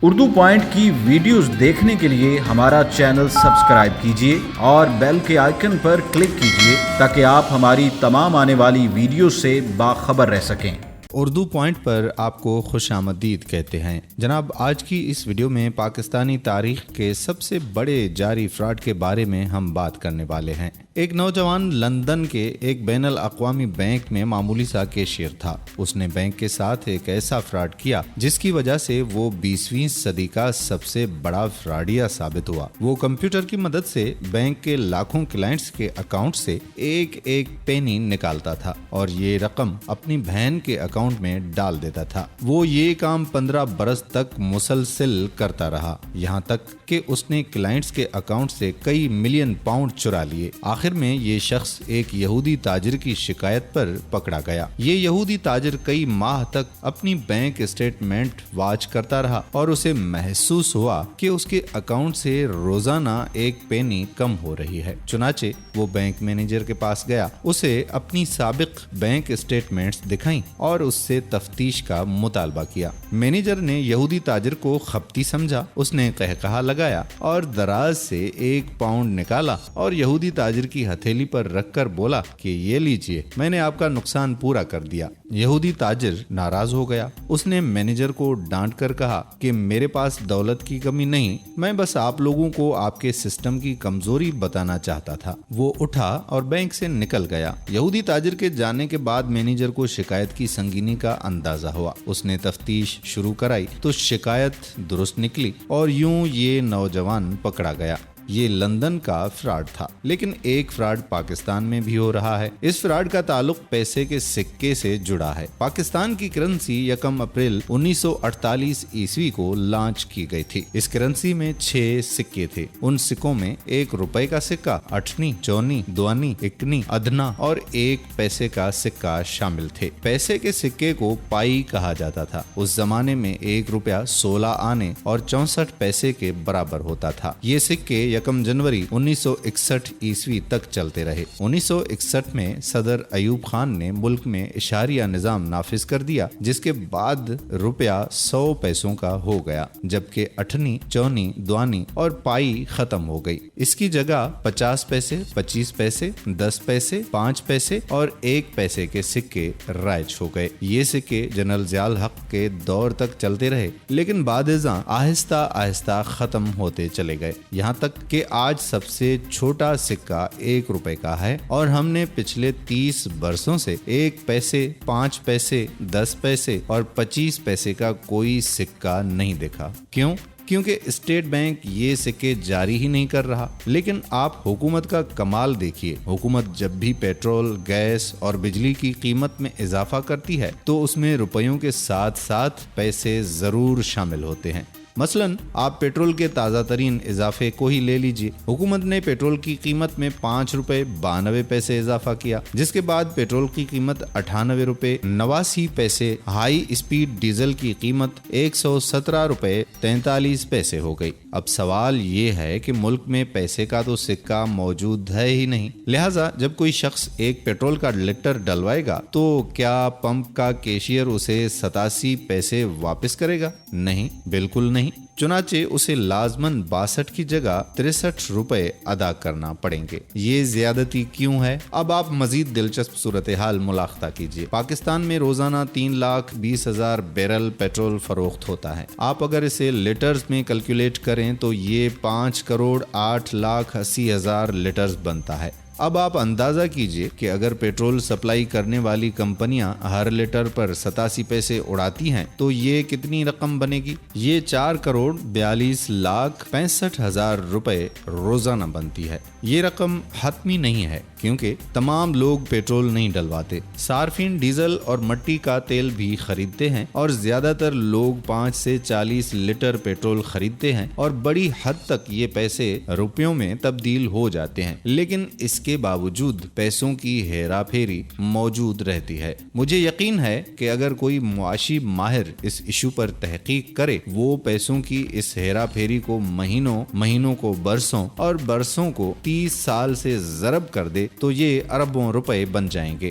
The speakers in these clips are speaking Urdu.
اردو پوائنٹ کی ویڈیوز دیکھنے کے لیے ہمارا چینل سبسکرائب کیجیے اور بیل کے آئیکن پر کلک کیجیے تاکہ آپ ہماری تمام آنے والی ویڈیوز سے باخبر رہ سکیں۔ اردو پوائنٹ پر آپ کو خوش آمدید کہتے ہیں۔ جناب، آج کی اس ویڈیو میں پاکستانی تاریخ کے سب سے بڑے جاری فراڈ کے بارے میں ہم بات کرنے والے ہیں۔ ایک نوجوان لندن کے ایک بین الاقوامی بینک میں معمولی سا کیشیئر تھا۔ اس نے بینک کے ساتھ ایک ایسا فراڈ کیا جس کی وجہ سے وہ 20ویں صدی کا سب سے بڑا فراڈیا ثابت ہوا۔ وہ کمپیوٹر کی مدد سے بینک کے لاکھوں کلائنٹس کے اکاؤنٹ سے ایک ایک پینی نکالتا تھا اور یہ رقم اپنی بہن کے اکاؤنٹ میں ڈال دیتا تھا۔ وہ یہ کام 15 برس تک مسلسل کرتا رہا، یہاں تک کہ اس نے کلائنٹس کے اکاؤنٹ سے کئی ملین پاؤنڈ چرا لیے۔ آخر میں یہ شخص ایک یہودی تاجر کی شکایت پر پکڑا گیا۔ یہ یہودی تاجر کئی ماہ تک اپنی بینک اسٹیٹمنٹ واچ کرتا رہا اور اسے محسوس ہوا کہ اس کے اکاؤنٹ سے روزانہ ایک پینی کم ہو رہی ہے۔ چنانچہ وہ بینک مینیجر کے پاس گیا، اسے اپنی سابق بینک اسٹیٹمنٹس دکھائیں اور اس سے تفتیش کا مطالبہ کیا۔ مینیجر نے یہودی تاجر کو خپتی سمجھا، اس نے قہقہا لگایا اور دراز سے 1 پاؤنڈ نکالا اور یہودی تاجر کی ہتھیلی پر رکھ کر بولا کہ یہ لیجئے، میں نے آپ کا نقصان پورا کر دیا۔ یہودی تاجر ناراض ہو گیا، اس نے مینیجر کو ڈانٹ کر کہا کہ میرے پاس دولت کی کمی نہیں، میں بس آپ لوگوں کو آپ کے سسٹم کی کمزوری بتانا چاہتا تھا۔ وہ اٹھا اور بینک سے نکل گیا۔ یہودی تاجر کے جانے کے بعد مینیجر کو شکایت کی سنگینی کا اندازہ ہوا۔ اس نے تفتیش شروع کرائی تو شکایت درست نکلی اور یوں یہ نوجوان پکڑا گیا۔ یہ لندن کا فراڈ تھا، لیکن ایک فراڈ پاکستان میں بھی ہو رہا ہے۔ اس فراڈ کا تعلق پیسے کے سکے سے جڑا ہے۔ پاکستان کی کرنسی 1 اپریل 1948 عیسوی کو لانچ کی گئی تھی۔ اس کرنسی میں 6 سکے تھے۔ ان سکوں میں 1 روپے کا سکہ، 8 چونی، 2 1 ادنا اور 1 پیسے کا سکہ شامل تھے۔ پیسے کے سکے کو پائی کہا جاتا تھا۔ اس زمانے میں 1 روپیہ 16 آنے اور 64 پیسے کے برابر ہوتا تھا۔ یہ سکے 1 جنوری 1961 عیسوی تک چلتے رہے۔ 1961 میں صدر ایوب خان نے ملک میں اشاریہ نظام نافذ کر دیا، جس کے بعد روپیہ 100 پیسوں کا ہو گیا، جبکہ 8 چونی، 2 اور پائی ختم ہو گئی۔ اس کی جگہ 50 پیسے، 25 پیسے، 10 پیسے، 5 پیسے اور 1 پیسے کے سکے رائج ہو گئے۔ یہ سکے جنرل ضیاء الحق کے دور تک چلتے رہے، لیکن بعد ازاں آہستہ آہستہ ختم ہوتے چلے گئے، یہاں تک کہ آج سب سے چھوٹا سکہ 1 روپے کا ہے اور ہم نے پچھلے 30 برسوں سے 1 پیسے، 5 پیسے، 10 پیسے اور 25 پیسے کا کوئی سکہ نہیں دیکھا۔ کیوں؟ کیونکہ اسٹیٹ بینک یہ سکے جاری ہی نہیں کر رہا۔ لیکن آپ حکومت کا کمال دیکھیے، حکومت جب بھی پیٹرول، گیس اور بجلی کی قیمت میں اضافہ کرتی ہے تو اس میں روپیوں کے ساتھ ساتھ پیسے ضرور شامل ہوتے ہیں۔ مثلاً آپ پیٹرول کے تازہ ترین اضافے کو ہی لے لیجئے۔ حکومت نے پیٹرول کی قیمت میں 5 روپے 92 پیسے اضافہ کیا، جس کے بعد پیٹرول کی قیمت 98 روپے 89 پیسے، ہائی اسپیڈ ڈیزل کی قیمت 117 روپے 43 پیسے ہو گئی۔ اب سوال یہ ہے کہ ملک میں پیسے کا تو سکہ موجود ہے ہی نہیں، لہٰذا جب کوئی شخص ایک پیٹرول کا لیٹر ڈلوائے گا تو کیا پمپ کا کیشیئر اسے 87 پیسے واپس کرے گا؟ نہیں، بالکل نہیں۔ چنانچہ اسے لازماً 62 کی جگہ 63 روپے ادا کرنا پڑیں گے۔ یہ زیادتی کیوں ہے؟ اب آپ مزید دلچسپ صورتحال ملاحظہ کیجیے۔ پاکستان میں روزانہ 3,20,000 بیرل پیٹرول فروخت ہوتا ہے۔ آپ اگر اسے لیٹرز میں کیلکولیٹ کریں تو یہ 5,08,80,000 لیٹرز بنتا ہے۔ اب آپ اندازہ کیجئے کہ اگر پیٹرول سپلائی کرنے والی کمپنیاں ہر لیٹر پر 87 پیسے اڑاتی ہیں تو یہ کتنی رقم بنے گی؟ یہ 4,42,65,000 روپے روزانہ بنتی ہے۔ یہ رقم حتمی نہیں ہے کیونکہ تمام لوگ پیٹرول نہیں ڈلواتے۔ صارفین ڈیزل اور مٹی کا تیل بھی خریدتے ہیں اور زیادہ تر لوگ 5 سے 40 لیٹر پیٹرول خریدتے ہیں اور بڑی حد تک یہ پیسے روپیوں میں تبدیل ہو جاتے ہیں، لیکن اس کے باوجود پیسوں کی ہیرا پھیری موجود رہتی ہے۔ مجھے یقین ہے کہ اگر کوئی معاشی ماہر اس ایشو پر تحقیق کرے، وہ پیسوں کی اس ہیرا پھیری کو مہینوں کو برسوں اور برسوں کو 30 سال سے ضرب کر دے تو یہ اربوں روپے بن جائیں گے۔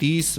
30